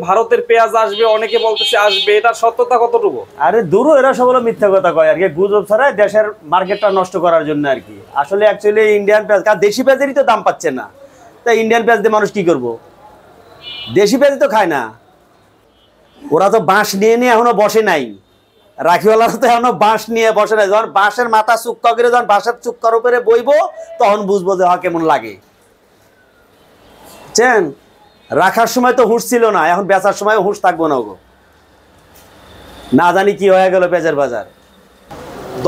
ভারতের পেঁয়াজ আসবে, অনেকে বলতেছে আসবে, এটার সত্যতা কতটুকু? আরে দূরও এরা সব হলো মিথ্যা কথা কয় আর কি, গুজব ছাড়াই দেশের মার্কেটটা নষ্ট করার জন্য আর কি। আসলে অ্যাকচুয়ালি ইন্ডিয়ান পেঁয়াজ, কারণ দেশি পেঁয়াজেরই তো দাম পাচ্ছে না, তাই ইন্ডিয়ান পেঁয়াজ দিয়ে মানুষ কি করবো? দেশি পেঁয়াজ তো খায় না, ওরা তো বাঁশ নিয়ে নিয়ে এখনো বসে নাই, রাখিওয়ালারা তো এখনো বাঁশ নিয়ে বসে নাই। যখন বাঁশের মাথা চুক্কা করে যখন বাঁশের চুক্কার উপরে বইবো তখন বুঝবো যে কেমন লাগে। বুঝছেন, রাখার সময় তো হুঁশ ছিল না, এখন বেচার সময় হুঁশ থাকবো না গো, না জানি কি হয়ে গেল পেঁয়াজের বাজার।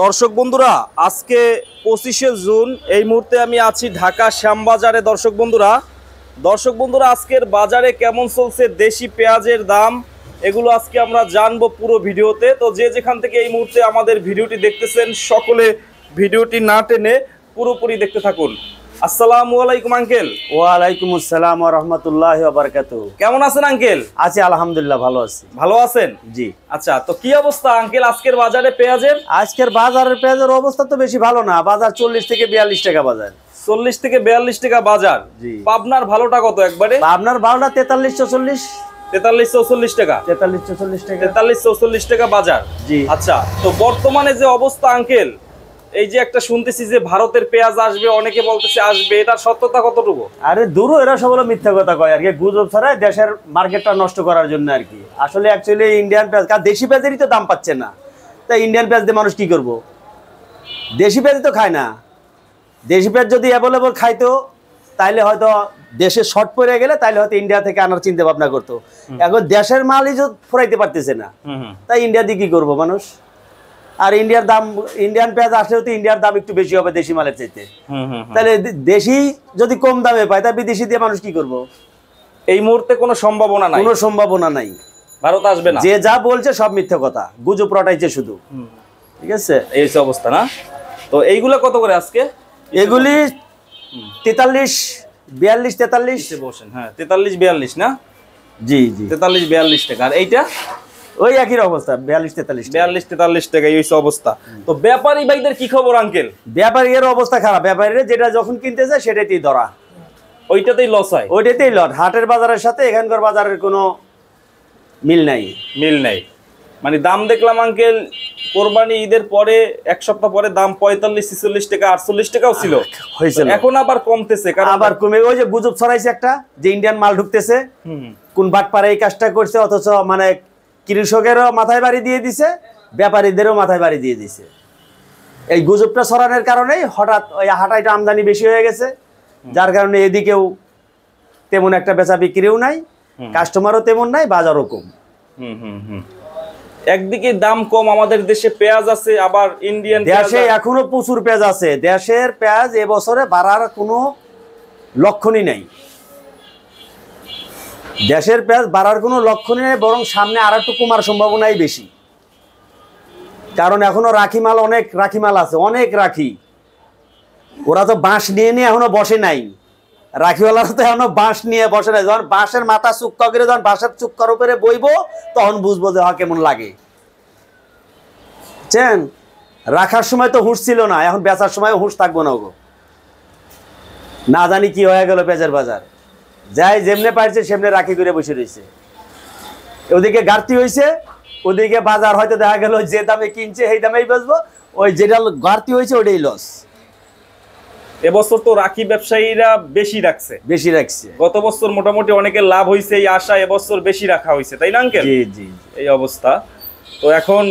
দর্শক বন্ধুরা, আজকে 25শে জুন, এই মুহূর্তে আমি আছি ঢাকা শ্যামবাজারে। দর্শক বন্ধুরা আজকের বাজারে কেমন চলছে দেশি পেঁয়াজের দাম, এগুলো আজকে আমরা জানবো পুরো ভিডিওতে। তো যে যেখান থেকে এই মুহূর্তে আমাদের ভিডিওটি দেখতেছেন, সকলে ভিডিওটি না টেনে পুরোপুরি দেখতে থাকুন। আসসালামু আলাইকুম আঙ্কেল। ওয়ালাইকুম আসসালাম ওয়া রাহমাতুল্লাহি ওয়া বারাকাতুহু। কেমন আছেন আঙ্কেল? আছি আলহামদুলিল্লাহ, ভালো আছি। ভালো আছেন? জি। আচ্ছা, তো কি অবস্থা আঙ্কেল আজকের বাজারে পেঁয়াজের? আজকের বাজারের পেঁয়াজের অবস্থা তো বেশি ভালো না, বাজার 40 থেকে 42 টাকা বাজার। 40 থেকে 42 টাকা বাজার। জি। পাবনার ভালোটা কত একবারে? আপনার ভালোটা 43 44 43 44 টাকা। 43 44 টাকা। 43 44 টাকা বাজার। জি। আচ্ছা, তো বর্তমানে যে অবস্থা আঙ্কেল, এই যে একটা শুনতেছি যে ভারতের পেঁয়াজ আসবে, অনেকে বলতেছে আসবে, এটার সত্যতা কতটুকু? আরে দূরও এরা সব হলো মিথ্যা কথা কয় আর কি, গুজব ছাড়াই দেশের মার্কেটটা নষ্ট করার জন্য আর কি। আসলে অ্যাকচুয়ালি ইন্ডিয়ান পেঁয়াজ, কারণ দেশি পেঁয়াজেরই তো দাম পাচ্ছে না, তাই ইন্ডিয়ান পেঁয়াজ দিয়ে মানুষ কি করবো? দেশি পেঁয়াজ তো খায় না। দেশি পেঁয়াজ যদি অ্যাভেলেবল খাইতো তাইলে হয়তো দেশে শর্ট পড়ে গেলে তাইলে হয়তো ইন্ডিয়া থেকে আনার চিন্তা ভাবনা করতো। এখন দেশের মালই ফুরাইতে পারতেছে না, তাই ইন্ডিয়া দিয়ে কি করবো মানুষ? আর ইন্ডিয়ার দাম, ইন্ডিয়ান পেঁয়াজ আসলেও তো ইন্ডিয়ার দাম একটু বেশি হবে দেশি মালের চাইতে। তাহলে দেশি যদি কম দামে পায়, তা বিদেশি দিয়ে মানুষ কি করবো? এই মুহূর্তে কোনো সম্ভাবনা নাই। কোনো সম্ভাবনা নাই, ভারত আসবে না। যে যা বলছে সব মিথ্যা কথা, গুজব রটাইছে শুধু। ঠিক আছে, এই অবস্থা না? তো এইগুলা কত করে আজকে? এগুলি 43 42 43 বসেন। হ্যাঁ, 43 42 না? জি জি, 43 42 টাকা। আর এইটা ওই একই অবস্থা, 42 43 42 43 টাকা, এই অবস্থা। তো ব্যাপারী ভাইদের কি খবর আঙ্কেল? ব্যাপারীর অবস্থা খারাপ, ব্যাপারীরা যেটা যখন কিনতে যায় সেটাতেই ধরা, ওইটাতেই লস হয়, ওইটাতেই লট। হাটের বাজারের সাথে এখানকার বাজারের কোনো মিল নাই। মিল নাই মানে দাম দেখলাম আঙ্কেল, কোরবানি ঈদের পরে এক সপ্তাহ পরে দাম 45 46 টাকা 48 টাকাও ছিল, হয়েছিল। এখন আবার কমতেছে, কারণ আবার কমে, ওই যে গুজব ছড়াইছে একটা যে ইন্ডিয়ান মাল ঢুকতেছে। কোন বাটপাড়া এই কাজটা করছে, অথচ মানে কৃষকেরও মাথায় বাড়ি দিয়ে দিছে, ব্যাপারীদেরও মাথায় বাড়ি দিয়ে দিছে। এই গুজবটা ছড়ানোর কারণেই হঠাৎ ওই হাটাইটা আমদানি বেশি হয়ে গেছে, যার কারণে এদিকেও তেমন একটা বেচা বিক্রিও নাই, কাস্টমারও তেমন নাই, বাজারও কম। একদিকে দাম কম, আমাদের দেশে পেঁয়াজ আছে, আবার ইন্ডিয়ান দেশে এখনো প্রচুর পেঁয়াজ আছে। দেশের পেঁয়াজ এবছরে বাড়ার কোনো লক্ষণই নাই, দেশের পেঁয়াজ বাড়ার কোনো লক্ষণই নেই, বরং সামনে আর একটু কমার সম্ভাবনাই বেশি। কারণ এখনো রাখি মাল, অনেক রাখি মাল আছে, অনেক রাখি, ওরা তো বাঁশ নিয়ে নিয়ে এখনো বসে নাই, রাখিওয়ালারা তো এখনো বাঁশ নিয়ে বসে নাই। যখন বাঁশের মাথা চুক্কা করে যখন বাঁশের চুক্কার উপরে বইবো তখন বুঝবো যে কেমন লাগে। বুঝছেন, রাখার সময় তো হুঁশ ছিল না, এখন বেচার সময় হুঁশ থাকবো না গো, না জানি কি হয়ে গেল পেঁয়াজের বাজার। যাই যেমনে পারছে সেমনে রাখি করে বসে রয়েছে, ওদিকে ঘাটতি হয়েছে, ওদিকে বাজার হয়তো দেখা গেল যে দামে কিনছে সেই দামেই বেচবো, ওই যেটা ঘাটতি হয়েছে ওটাই লস। এবছর তো রাখি ব্যবসায়ীরা বেশি রাখছে, গত বছর মোটামুটি অনেকের লাভ হয়েছে, এই আশা এবছর বেশি রাখা হয়েছে, তাই না আঙ্কেল? জি জি, এই অবস্থা। তো এখন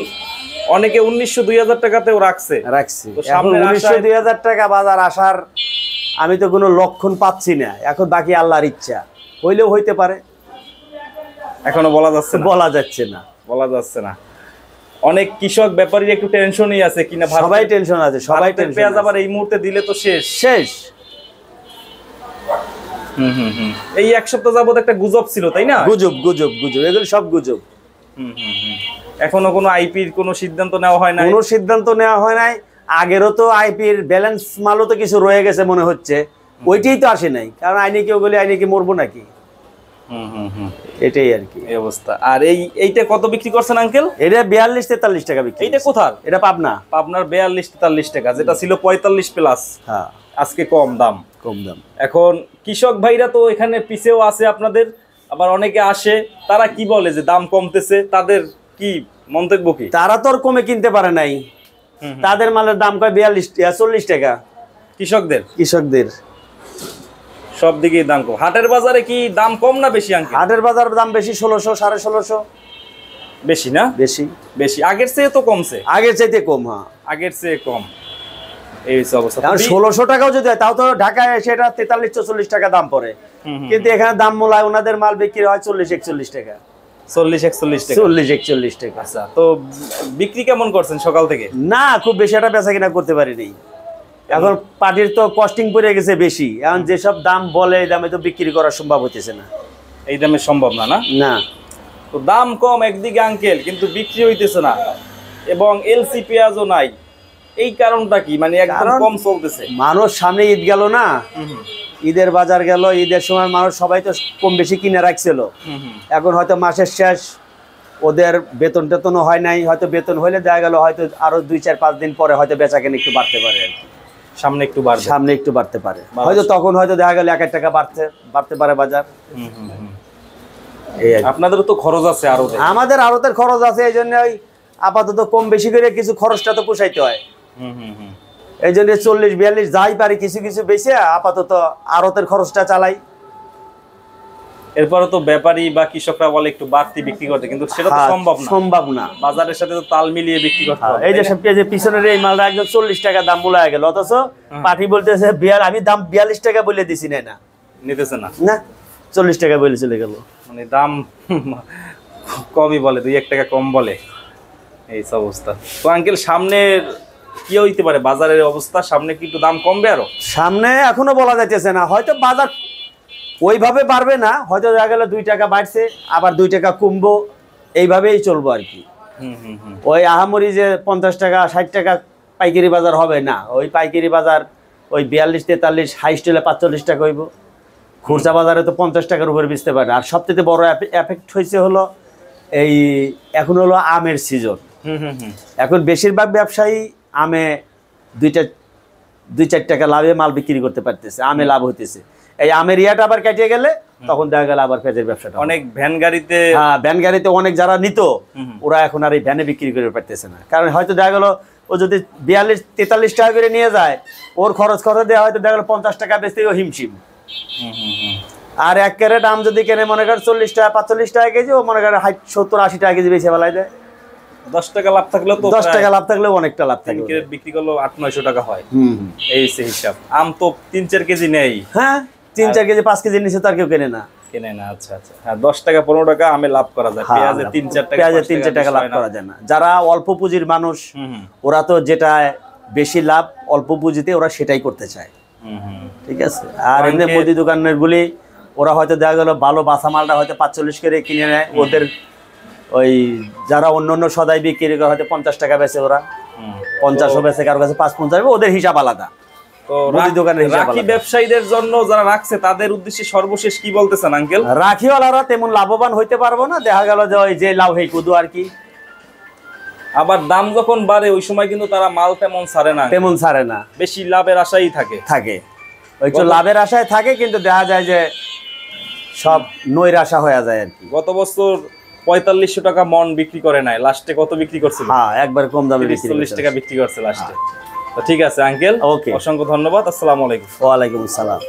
অনেকে 1900 2000 টাকাতেও রাখছে। তো সামনে 1900 2000 টাকা বাজার আসার আমি তো কোনো লক্ষণ পাচ্ছি না। এখন বাকি আল্লাহর ইচ্ছা, হইলেও হইতে পারে, এখনো বলা যাচ্ছে না। অনেক কৃষক ব্যাপারীর একটু টেনশনই আছে কিনা, সবাই টেনশন আছে, সবাই টেনশন। পেঁয়াজ আবার এই মুহূর্তে দিলে তো শেষ। এই এক সপ্তাহ যাবত একটা গুজব ছিল, তাই না? গুজব এগুলো সব গুজব। এখনো কোনো আইপির কোনো সিদ্ধান্ত নেওয়া হয় নাই? কোনো সিদ্ধান্ত নেওয়া হয় নাই। আগেরও তো আইপির ব্যালেন্স মালও তো কিছু রয়ে গেছে মনে হচ্ছে, ওইটাই তো আসে নাই। কারণ আইনে কেউ গেলে আইনে কি মরবো নাকি, এটাই আর কি অবস্থা। আর এইটা কত বিক্রি করছেন আঙ্কেল? এটা 42 43 টাকা বিক্রি। এইটা কোথার? এটা পাবনার 42 43 টাকা, যেটা ছিল 45 প্লাস। আজকে কম দাম। এখন কৃষক ভাইরা তো এখানে পিছেও আছে আপনাদের, আবার অনেকে আসে, তারা কি বলে যে দাম কমতেছে, তাদের কি মন্তব্য কি? তারা তো আর কমে কিনতে পারে নাই, তাদের মালের দাম কয় 42 টাকা 40 টাকা। কৃষকদের সব দিকেই দাম কম। হাটের বাজারে কি দাম কম না বেশি আঙ্কেল? হাটের বাজার দাম বেশি, 1600 1650। বেশি না? বেশি আগের চেয়ে তো কমছে। আগের চাইতে কম, হ্যাঁ আগের চেয়ে কম। এই হচ্ছে অবস্থা। 1600 টাকাও যদি হয় তাও তো ঢাকায় সেটা 43 44 টাকা দাম পড়ে, কিন্তু এখানে দাম মূলায় ওনাদের মাল বিক্রি হয় 40 41 টাকা। 40 41 টাকা। 40 41 টাকা। আচ্ছা, তো বিক্রি কেমন করছেন সকাল থেকে? না, খুব বেশি একটা বেচা কিনা করতে পারিনি। এখন পাটির তো কস্টিং পড়ে গেছে বেশি, এখন যেসব দাম বলে এই দামে তো বিক্রি করা সম্ভব হতেছে না। এই দামে সম্ভব না। না, তো দাম কম একদিকে আঙ্কেল, কিন্তু বিক্রি হইতেছে না এবং এলসি পেঁয়াজও নাই। এই কারণটা কি? মানে একদম কম চলতেছে। মানুষ সামনে ঈদ গেল না, ঈদের বাজার গেল, ঈদের সময় মানুষ সবাই তো কম বেশি কিনে রাখছিল। এখন হয়তো মাসের শেষ, ওদের বেতন টেতনও হয় নাই, হয়তো বেতন হইলে দেখা গেল হয়তো আরো 2 4 5 দিন পরে হয়তো বেচা কেনা একটু বাড়তে পারে আর কি, সামনে একটু বাড়তে পারে হয়তো, তখন হয়তো দেখা গেল 1 টাকা বাড়তে পারে বাজার। আপনাদেরও তো খরচ আছে আরো? আমাদের আড়তের খরচ আছে, এই জন্য ওই আপাতত কম বেশি করে কিছু খরচটা তো পোষাইতে হয়। এই জন্য 40 42 যাই পারি কিছু কিছু বেশি আপাতত আড়তের খরচটা চালাই। এরপরে তো ব্যাপারী বা কৃষকরা বলে একটু বাড়তি বিক্রি করতে, কিন্তু সেটা তো সম্ভব না। বাজারের সাথে তো তাল মিলিয়ে বিক্রি করতে হবে। এই যে সব পেঁয়াজের পিছনের এই মালটা একদম 40 টাকা দাম বলে গেল, অথচ পাঠি বলতেছে আমি দাম 42 টাকা বলে দিছি, না নিতেছে না, 40 টাকা বলে চলে গেল। মানে দাম কমই বলে, 2 1 টাকা কম বলে। এই অবস্থা। তো আঙ্কেল সামনের কি হইতে পারে বাজারের অবস্থা? সামনে কি একটু দাম কমবে আরো? সামনে এখনো বলা যাইতেছে না, হয়তো বাজার ওইভাবে বাড়বে না, হয়তো দেখা গেল 2 টাকা বাড়ছে আবার 2 টাকা কমবো, এইভাবেই চলবো আর কি। ওই আহামরি যে 50 টাকা 60 টাকা পাইকারি বাজার হবে না, ওই পাইকারি বাজার ওই 42 43, হাইস্ট হলে 45 টাকা হইব। খুচরা বাজারে তো 50 টাকার উপরে বেচতে পারে। আর সবথেকে বড় এফেক্ট হয়েছে হলো এই এখন হলো আমের সিজন। এখন বেশিরভাগ ব্যবসায়ী আমে 2 4 টাকা লাভে মাল বিক্রি করতে পারতেছে, আমে লাভ হইতেছে। এই আমের ইয়াটা আবার কেটে গেলে তখন দেখা গেল আবার পেঁয়াজের ব্যবসাটা অনেক ভ্যান গাড়িতে, ভ্যান গাড়িতে অনেক যারা নিত ওরা এখন আর এই ভ্যানে বিক্রি করে পারতেছে না, কারণ হয়তো দেখা গেল ও যদি 42 43 টাকা করে নিয়ে যায়, ওর খরচ দেওয়া হয়তো দেখা গেল 50 টাকা বেচতে ও হিমশিম। আর 1 ক্যারেট আম যদি কেনে মনে করেন 40 টাকা 45 টাকা কেজি, ও মনে করেন 70 80 টাকা কেজি বেচে ফেলায় দেয়। 10 টাকা লাভ থাকলেও তো 10 টাকা লাভ থাকলেও অনেকটা লাভ থাকে। বিক্রি করলেও 8 900 টাকা হয়। এই সে হিসাব। আম তো 3 4 কেজি নেই। হ্যাঁ, 3 4 কেজি 5 কেজি নিচে তার কেউ কেনে না। আচ্ছা। হ্যাঁ, 10 টাকা 15 টাকা আমে লাভ করা যায়, পেঁয়াজে 3 4 টাকা লাভ করা যায় না। যারা অল্প পুঁজির মানুষ ওরা তো যেটা বেশি লাভ অল্প পুঁজিতে ওরা সেটাই করতে চায়। ঠিক আছে। আর এমনি মুদি দোকানের গুলি ওরা হয়তো দেখা গেল ভালো বাসা মালটা হয়তো 45 করে কিনে নেয়, ওদের ওই যারা অন্য সদাই বিক্রি করে হয়তো 50 টাকা বেচে, ওরা 50ও বেচে, কারো কাছে 5 50, ওদের হিসাব আলাদা। রাখি ব্যবসায়ীদের জন্য যারা রাখছে তাদের উদ্দেশ্যে সর্বশেষ কি বলতেছেন আঙ্কেল? রাখিওয়ালারা তেমন লাভবান হইতে পারবো না, দেখা গেল যে ওই যে লাভ হেই কুদু আর কি। আবার দাম যখন বাড়ে ওই সময় কিন্তু তারা মাল তেমন ছাড়ে না, বেশি লাভের আশাই থাকে ওই তো লাভের আশায় থাকে, কিন্তু দেখা যায় যে সব নৈরাশা হয়ে যায় আর কি। গত বছর 4500 টাকা মন বিক্রি করে নাই, লাস্টে কত বিক্রি করছিল? হ্যাঁ, একবার কম দামে 40 টাকা বিক্রি করছে লাস্টে। তো ঠিক আছে আঙ্কেল, অসংখ্য ধন্যবাদ। আসসালামু আলাইকুম। ওয়ালাইকুম আসসালাম।